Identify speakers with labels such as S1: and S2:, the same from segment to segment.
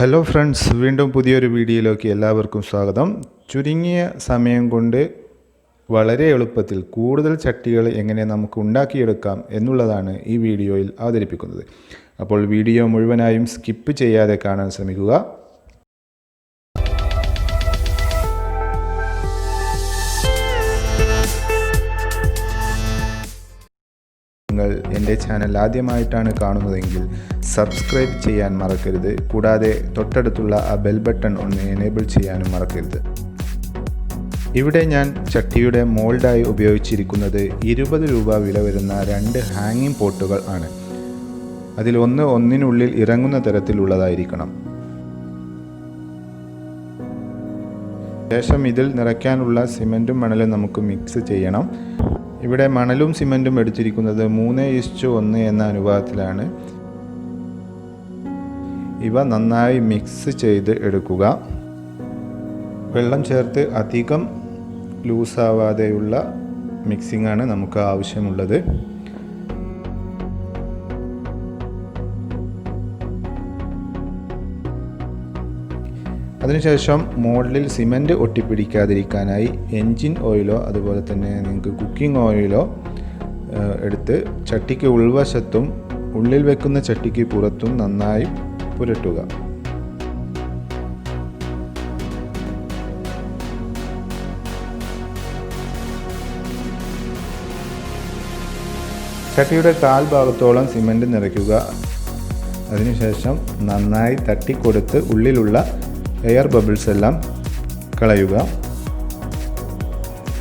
S1: Hello friends, വീണ്ടും പുതിയൊരു വീഡിയോയിലേക്ക് എല്ലാവർക്കും സ്വാഗതം. ചുരുങ്ങിയ സമയം കൊണ്ട് വളരെ എളുപ്പത്തിൽ കൂടുതൽ ചട്ടികൾ എങ്ങനെ നമുക്ക് ഉണ്ടാക്കിയെടുക്കാം എന്നുള്ളതാണ് ഈ വീഡിയോയിൽ അവതരിപ്പിക്കുന്നത്. അപ്പോൾ വീഡിയോ മുഴുവനായും സ്കിപ്പ് ചെയ്യാതെ കാണാൻ ശ്രമിക്കുക. നിങ്ങൾ എൻ്റെ ചാനൽ ആദ്യമായിട്ടാണ് കാണുന്നതെങ്കിൽ സബ്സ്ക്രൈബ് ചെയ്യാൻ മറക്കരുത്. കൂടാതെ തൊട്ടടുത്തുള്ള ആ ബെൽ ബട്ടൺ ഒന്ന് എനേബിൾ ചെയ്യാനും മറക്കരുത്. ഇവിടെ ഞാൻ ചട്ടിയുടെ മോൾഡായി ഉപയോഗിച്ചിരിക്കുന്നത് 20 രൂപ വില വരുന്ന 2 ഹാങ്ങിങ് പോട്ടുകൾ ആണ്. അതിൽ ഒന്നിനുള്ളിൽ ഇറങ്ങുന്ന തരത്തിലുള്ളതായിരിക്കണം. ശേഷം ഇതിൽ നിറയ്ക്കാനുള്ള സിമൻറ്റും മണലും നമുക്ക് മിക്സ് ചെയ്യണം. ഇവിടെ മണലും സിമൻറ്റും എടുത്തിരിക്കുന്നത് 3:1 എന്ന അനുപാതത്തിലാണ്. ഇവ നന്നായി മിക്സ് ചെയ്ത് എടുക്കുക. വെള്ളം ചേർത്ത് അധികം ലൂസാവാതെയുള്ള മിക്സിംഗ് ആണ് നമുക്ക് ആവശ്യമുള്ളത്. അതിനുശേഷം മോൾഡിൽ സിമൻറ്റ് ഒട്ടിപ്പിടിക്കാതിരിക്കാനായി എൻജിൻ ഓയിലോ അതുപോലെ തന്നെ നിങ്ങൾക്ക് കുക്കിംഗ് ഓയിലോ എടുത്ത് ചട്ടിക്ക് ഉൾവശത്തും ഉള്ളിൽ വെക്കുന്ന ചട്ടിക്ക് പുറത്തും നന്നായി പുരട്ടുക. ചട്ടിയുടെ കാൽ ഭാഗത്തോളം സിമൻറ്റ് നിറയ്ക്കുക. അതിനുശേഷം നന്നായി തട്ടിക്കൊടുത്ത് ഉള്ളിലുള്ള എയർ ബബിൾസ് എല്ലാം കളയുക.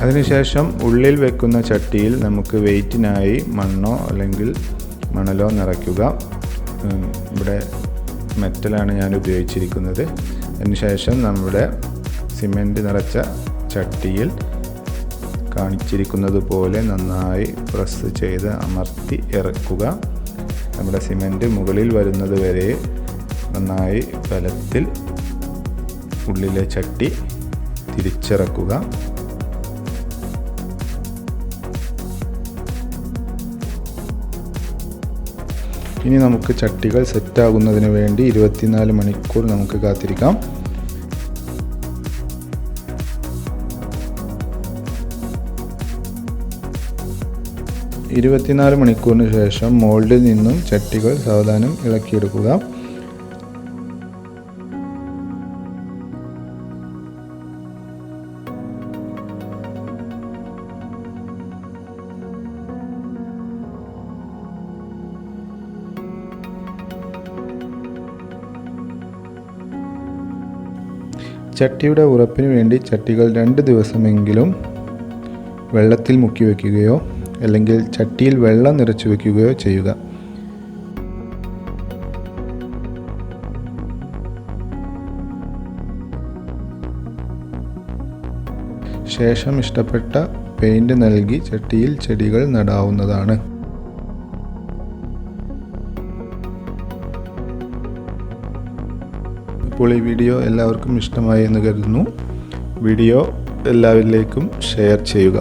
S1: അതിനുശേഷം ഉള്ളിൽ വെക്കുന്ന ചട്ടിയിൽ നമുക്ക് വെയിറ്റിനായി മണ്ണോ അല്ലെങ്കിൽ മണലോ നിറയ്ക്കുക. ഇവിടെ മെറ്റലാണ് ഞാൻ ഉപയോഗിച്ചിരിക്കുന്നത്. അതിനുശേഷം നമ്മുടെ സിമൻറ്റ് നിറച്ച ചട്ടിയിൽ കാണിച്ചിരിക്കുന്നത് പോലെ നന്നായി പ്രസ് ചെയ്ത് അമർത്തി ഇറക്കുക. നമ്മുടെ സിമൻറ്റ് മുകളിൽ വരുന്നത് വരെ നന്നായി ബലത്തിൽ ഉള്ളിലെ ചട്ടി തിരിച്ചിറക്കുക. ഇനി നമുക്ക് ചട്ടികൾ സെറ്റാകുന്നതിന് വേണ്ടി 24 മണിക്കൂർ നമുക്ക് കാത്തിരിക്കാം. മണിക്കൂറിന് ശേഷം മോൾഡിൽ നിന്നും ചട്ടികൾ സാവധാനം ഇളക്കിയെടുക്കുക. ചട്ടിയുടെ ഉറപ്പിന് വേണ്ടി ചട്ടികൾ 2 ദിവസമെങ്കിലും വെള്ളത്തിൽ മുക്കി വയ്ക്കുകയോ അല്ലെങ്കിൽ ചട്ടിയിൽ വെള്ളം നിറച്ചു വയ്ക്കുകയോ ചെയ്യുക. ശേഷം ഇഷ്ടപ്പെട്ട പെയിൻറ് നൽകി ചട്ടിയിൽ ചെടികൾ നടാവുന്നതാണ്. അപ്പോൾ ഈ വീഡിയോ എല്ലാവർക്കും ഇഷ്ടമായി എന്ന് കരുതുന്നു. വീഡിയോ എല്ലാവരിലേക്കും ഷെയർ ചെയ്യുക.